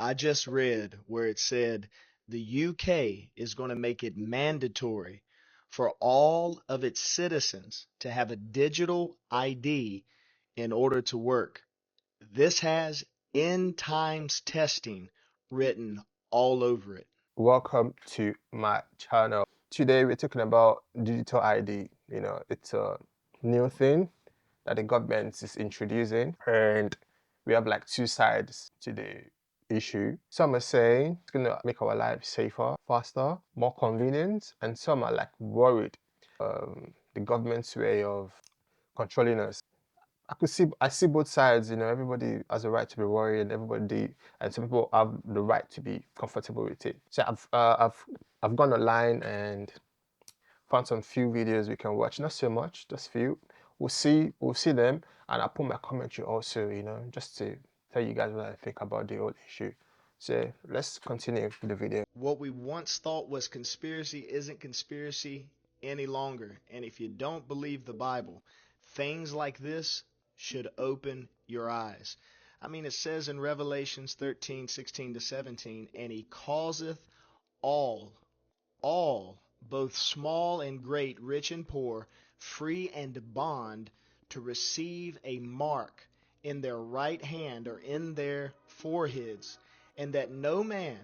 I just read where it said the UK is going to make it mandatory for all of its citizens to have a digital ID in order to work. This has end times testing written all over it. Welcome to my channel. Today we're talking about digital ID. It's a new thing that the government is introducing, and we have like two sides to the issue. Some are saying it's gonna make our lives safer, faster, more convenient, and some are like worried the government's way of controlling us. I see both sides. Everybody has a right to be worried, and some people have the right to be comfortable with it. So I've gone online and found some few videos we can watch. Not so much, just few. We'll see them, and I'll put my commentary also. Just to tell you guys what I think about the whole issue. So let's continue with the video. What we once thought was conspiracy isn't conspiracy any longer. And if you don't believe the Bible, things like this should open your eyes. I mean, it says in Revelations 13:16 to 17, and he causeth all, both small and great, rich and poor, free and bond, to receive a mark in their right hand or in their foreheads, and that no man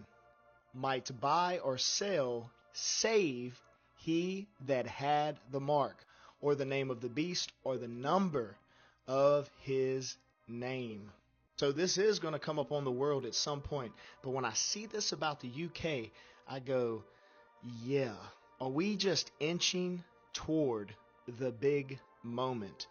might buy or sell save he that had the mark, or the name of the beast, or the number of his name. So this is going to come upon the world at some point. But when I see this about the UK, I go, yeah, are we just inching toward the big moment?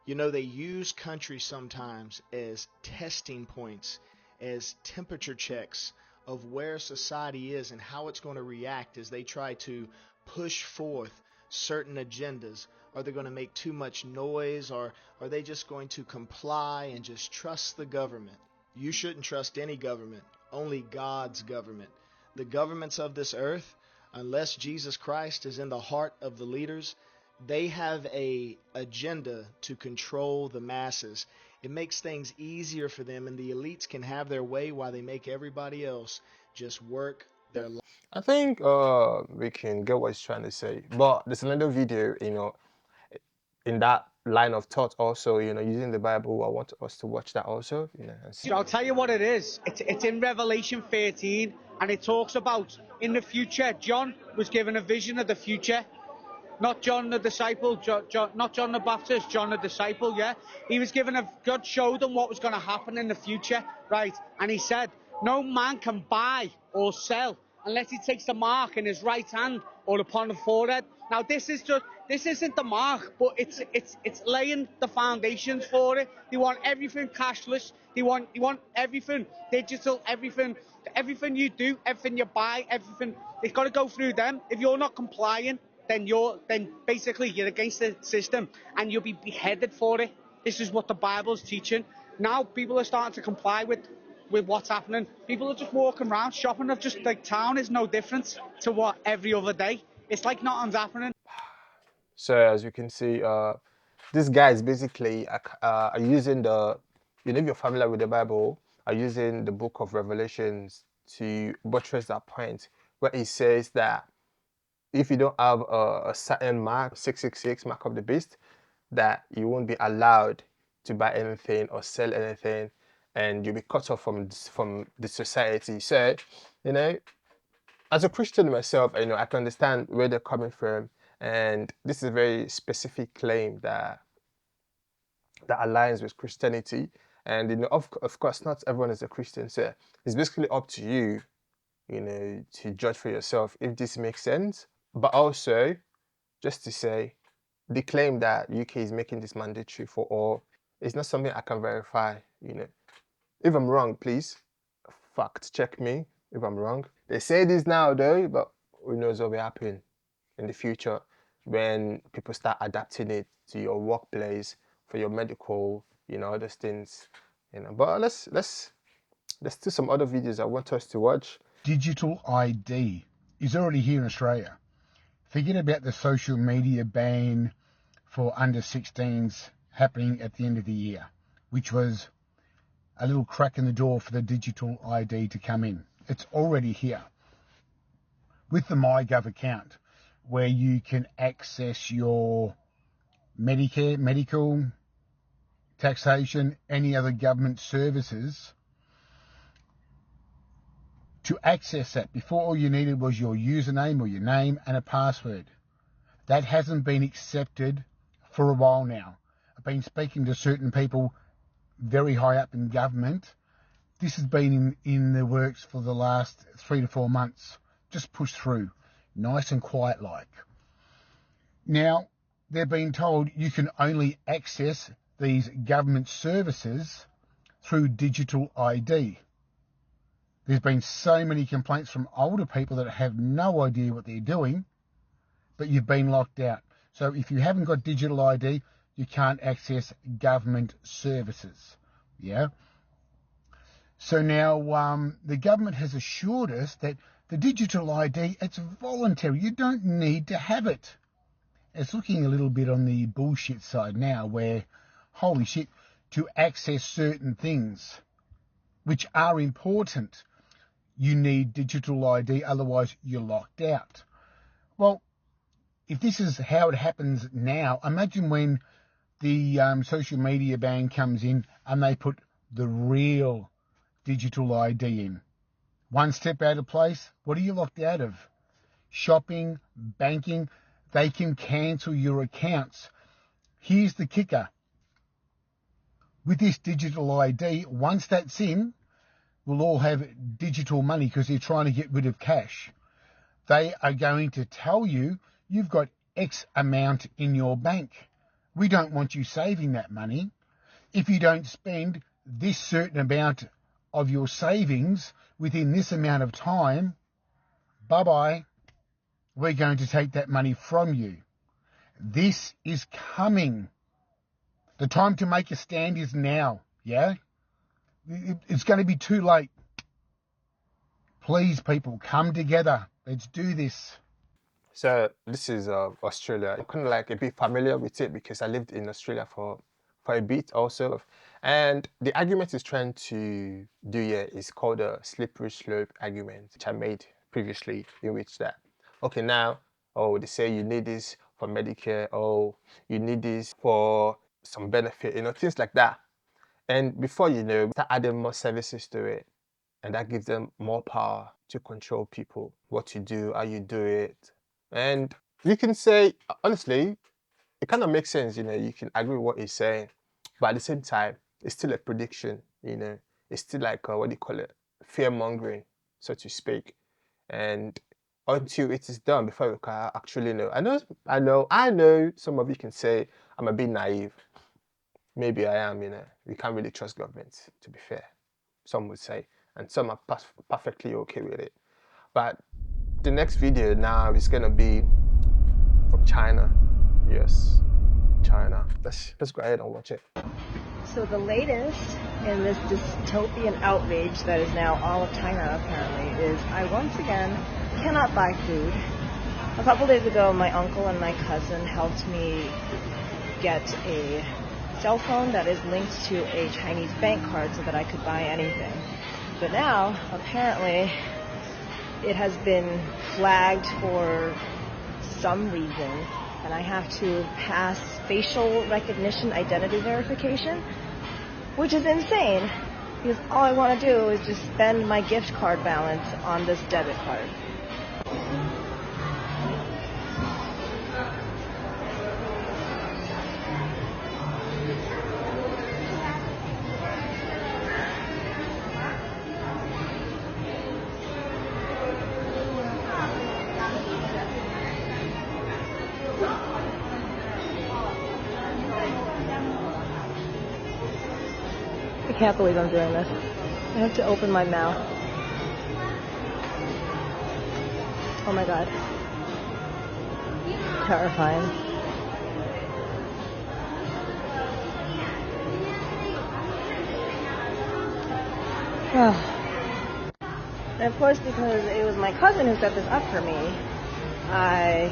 They use countries sometimes as testing points, as temperature checks of where society is and how it's going to react as they try to push forth certain agendas. Are they going to make too much noise, or are they just going to comply and just trust the government? You shouldn't trust any government, only God's government. The governments of this earth, unless Jesus Christ is in the heart of the leaders, they have a agenda to control the masses. It makes things easier for them, and the elites can have their way while they make everybody else just work their life. I think we can get what he's trying to say, but there's another video, in that line of thought also, using the Bible. I want us to watch that also, and see. So I'll tell you what it is. It's in Revelation 13, and it talks about in the future. John was given a vision of the future. Not John the disciple, not John the Baptist, John the disciple, yeah? He was given God showed him what was going to happen in the future, right? And he said, no man can buy or sell unless he takes the mark in his right hand or upon the forehead. Now this isn't the mark, but it's laying the foundations for it. They want everything cashless. They want everything digital, everything you do, everything you buy, everything. It's got to go through them. If you're not complying, then basically you're against the system and you'll be beheaded for it. This is what the Bible's teaching. Now people are starting to comply with what's happening. People are just walking around shopping. Of just like town is no different to what every other day. It's like nothing's happening. So as you can see, this guy is basically using if you're familiar with the Bible, are using the book of Revelations to buttress that point where it says that if you don't have a certain mark, 666, mark of the beast, that you won't be allowed to buy anything or sell anything, and you'll be cut off from the society. So, as a Christian myself, I can understand where they're coming from, and this is a very specific claim that aligns with Christianity. And of course, not everyone is a Christian, so it's basically up to you, to judge for yourself if this makes sense. But also, just to say, the claim that UK is making this mandatory for all is not something I can verify. If I'm wrong, please fact check me if I'm wrong. They say this now though, but who knows what will happen in the future when people start adapting it to your workplace, for your medical, those things. But let's do some other videos I want us to watch. Digital ID is already here in Australia. Forget about the social media ban for under 16s happening at the end of the year, which was a little crack in the door for the digital ID to come in. It's already here. With the MyGov account, where you can access your Medicare, medical, taxation, any other government services. To access that, before all you needed was your username or your name and a password. That hasn't been accepted for a while now. I've been speaking to certain people very high up in government. This has been in the works for the last 3 to 4 months. Just pushed through, nice and quiet like. Now, they're being told you can only access these government services through digital ID. There's been so many complaints from older people that have no idea what they're doing, but you've been locked out. So if you haven't got digital ID, you can't access government services. Yeah. So now the government has assured us that the digital ID, it's voluntary. You don't need to have it. It's looking a little bit on the bullshit side now where, holy shit, to access certain things which are important, you need digital ID, otherwise you're locked out. Well, if this is how it happens now, imagine when the social media ban comes in and they put the real digital ID in. One step out of place, what are you locked out of? Shopping, banking, they can cancel your accounts. Here's the kicker. With this digital ID, once that's in, we'll all have digital money because they're trying to get rid of cash. They are going to tell you you've got X amount in your bank. We don't want you saving that money. If you don't spend this certain amount of your savings within this amount of time, bye-bye. We're going to take that money from you. This is coming. The time to make a stand is now, yeah? It's going to be too late. Please, people, come together. Let's do this. So this is Australia. I'm kind of like a bit familiar with it because I lived in Australia for a bit also. And the argument is trying to do here is called a slippery slope argument, which I made previously, in which that, okay, now, oh, they say you need this for Medicare, oh, you need this for some benefit, you know, things like that. And before you know, start adding more services to it. And that gives them more power to control people, what you do, how you do it. And you can say, honestly, it kind of makes sense, you know, you can agree with what he's saying. But at the same time, it's still a prediction, you know. It's still like, what do you call it? Fear-mongering, so to speak. And until it is done, before we can actually know. I know some of you can say, I'm a bit naive. Maybe I am, you know. We can't really trust government, to be fair. Some would say. And some are perfectly okay with it. But the next video now is going to be from China. Yes, China. Let's go ahead and watch it. So the latest in this dystopian outrage that is now all of China apparently is I once again cannot buy food. A couple days ago my uncle and my cousin helped me get a cell phone that is linked to a Chinese bank card so that I could buy anything. But now apparently it has been flagged for some reason and I have to pass facial recognition identity verification, which is insane because all I want to do is just spend my gift card balance on this debit card. I can't believe I'm doing this. I have to open my mouth. Oh my god. Terrifying. And of course, because it was my cousin who set this up for me, I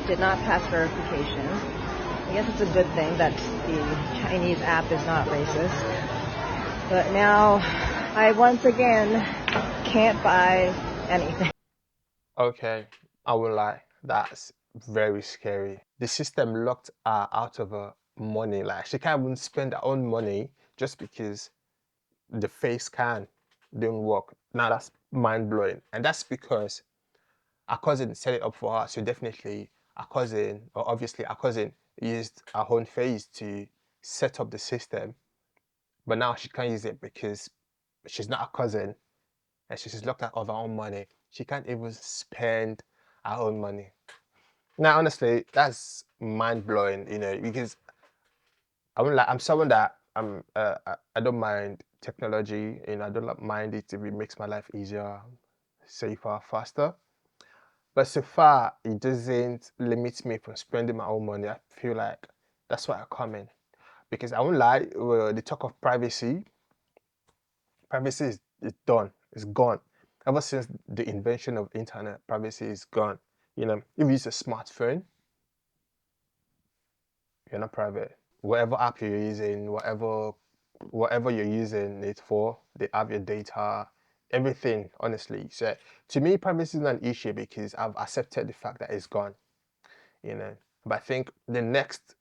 did not pass verification. I guess it's a good thing that the Chinese app is not racist. But now I once again can't buy anything. Okay, I won't lie, that's very scary. The system locked her out of her money. Like she can't even spend her own money just because the face scan didn't work. Now that's mind blowing, and that's because our cousin set it up for her. So definitely, our cousin, or obviously our cousin, used her own face to set up the system. But now she can't use it because she's not a cousin, and she's locked out of her own money. She can't even spend her own money. Now, honestly, that's mind blowing, because I'm someone that I don't mind technology, I don't mind it if it makes my life easier, safer, faster. But so far, it doesn't limit me from spending my own money. I feel like that's why I come in. Because I won't lie, the talk of privacy is done. It's gone. Ever since the invention of internet, privacy is gone. If you use a smartphone, you're not private. Whatever app you're using, whatever you're using it for, they have your data, everything, honestly. So to me, privacy is not an issue because I've accepted the fact that it's gone. But I think the next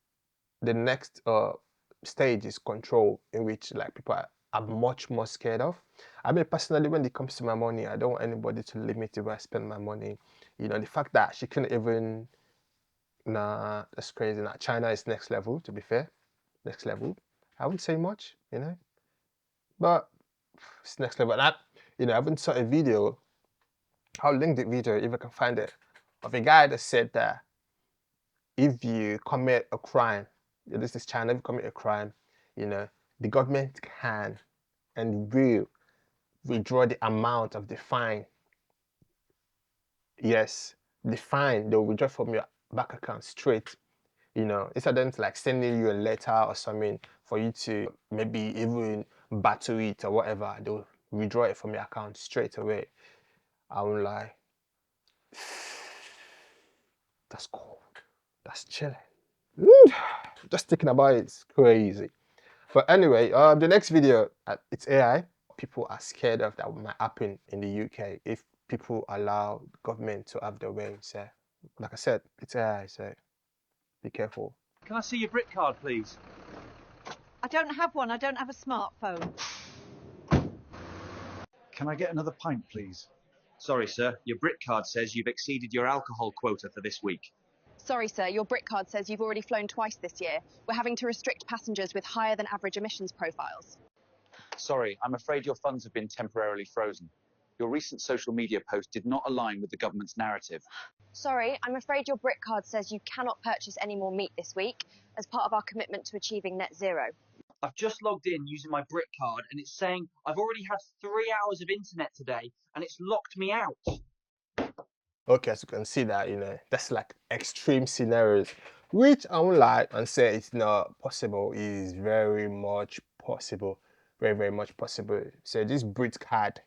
stage is control, in which like people are much more scared of. I mean, personally, when it comes to my money, I don't want anybody to limit the way I spend my money. The fact that she couldn't even, nah, that's crazy. Nah, China is next level, to be fair. Next level. I wouldn't say much, but it's next level. And I haven't saw a video. I'll link the video if I can find it, of a guy that said that if you commit a crime, this is China, if you commit a crime, the government can and will withdraw the amount of the fine. Yes, the fine, they'll withdraw from your bank account straight. Instead of them to like sending you a letter or something for you to maybe even battle it or whatever, they'll withdraw it from your account straight away. I won't lie. That's cold. That's chilling. Just thinking about it's crazy. But anyway, the next video, it's AI. People are scared of that might happen in the UK if people allow government to have their way. So, like I said, it's AI, so be careful. Can I see your Brit card, please? I don't have one. I don't have a smartphone. Can I get another pint, please? Sorry, sir. Your Brit card says you've exceeded your alcohol quota for this week. Sorry, sir, your Brit card says you've already flown twice this year. We're having to restrict passengers with higher than average emissions profiles. Sorry, I'm afraid your funds have been temporarily frozen. Your recent social media post did not align with the government's narrative. Sorry, I'm afraid your Brit card says you cannot purchase any more meat this week as part of our commitment to achieving net zero. I've just logged in using my Brit card and it's saying I've already had 3 hours of internet today and it's locked me out. Okay, as you can see that, that's like extreme scenarios, which I won't lie and say it's not possible. It is very much possible. Very, very much possible. So this Brit card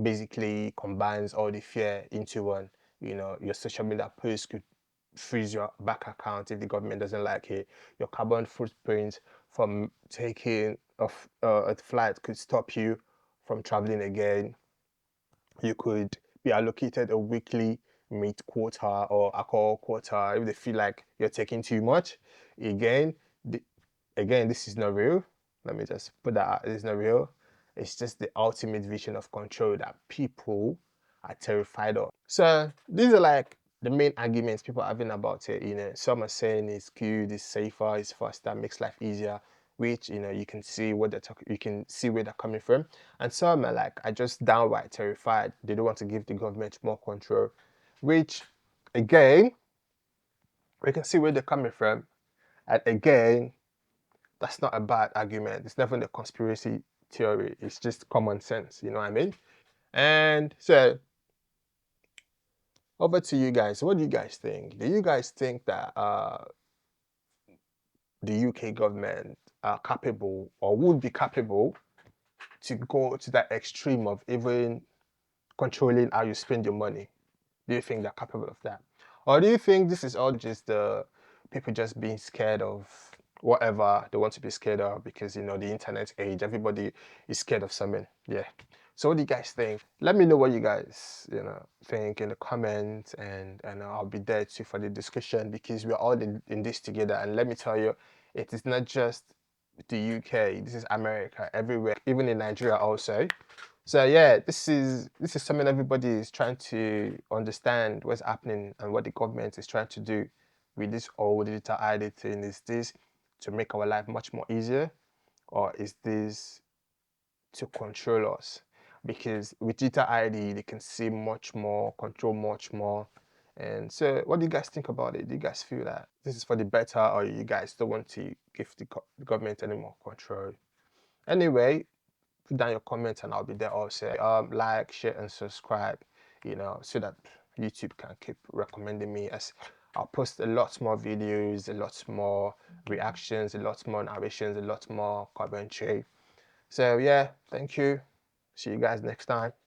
basically combines all the fear into one. Your social media post could freeze your bank account if the government doesn't like it. Your carbon footprint from taking a flight could stop you from traveling again. You could be allocated a weekly meat quota or alcohol quota if they feel like you're taking too much. Again, this is not real. Let me just put that out. It's not real. It's just the ultimate vision of control that people are terrified of. So these are like the main arguments people are having about it. Some are saying it's good, it's safer, it's faster, makes life easier, which you can see what they're talking, you can see where they're coming from. And some are just downright terrified. They don't want to give the government more control, which again, we can see where they're coming from. And again, that's not a bad argument. It's never a conspiracy theory. It's just common sense. You know what I mean? And so, over to you guys. What do you guys think? Do you guys think that the UK government are capable or would be capable to go to that extreme of even controlling how you spend your money? Do you think they're capable of that? Or do you think this is all just the people just being scared of whatever they want to be scared of, because you know the internet age, everybody is scared of something. Yeah. So what do you guys think? Let me know what you guys think in the comments, and I'll be there too for the discussion, because we're all in this together. And let me tell you, it is not just the UK, this is America, everywhere, even in Nigeria also. So yeah, this is something everybody is trying to understand what's happening and what the government is trying to do with this whole digital ID thing. Is this to make our life much more easier, or is this to control us? Because with digital ID, they can see much more, control much more. And so what do you guys think about it? Do you guys feel that this is for the better, or you guys don't want to give the government any more control? Anyway, put down your comments and I'll be there also. Like, share and subscribe, so that YouTube can keep recommending me, as I'll post a lot more videos, a lot more reactions, a lot more narrations, a lot more commentary. So yeah, thank you. See you guys next time.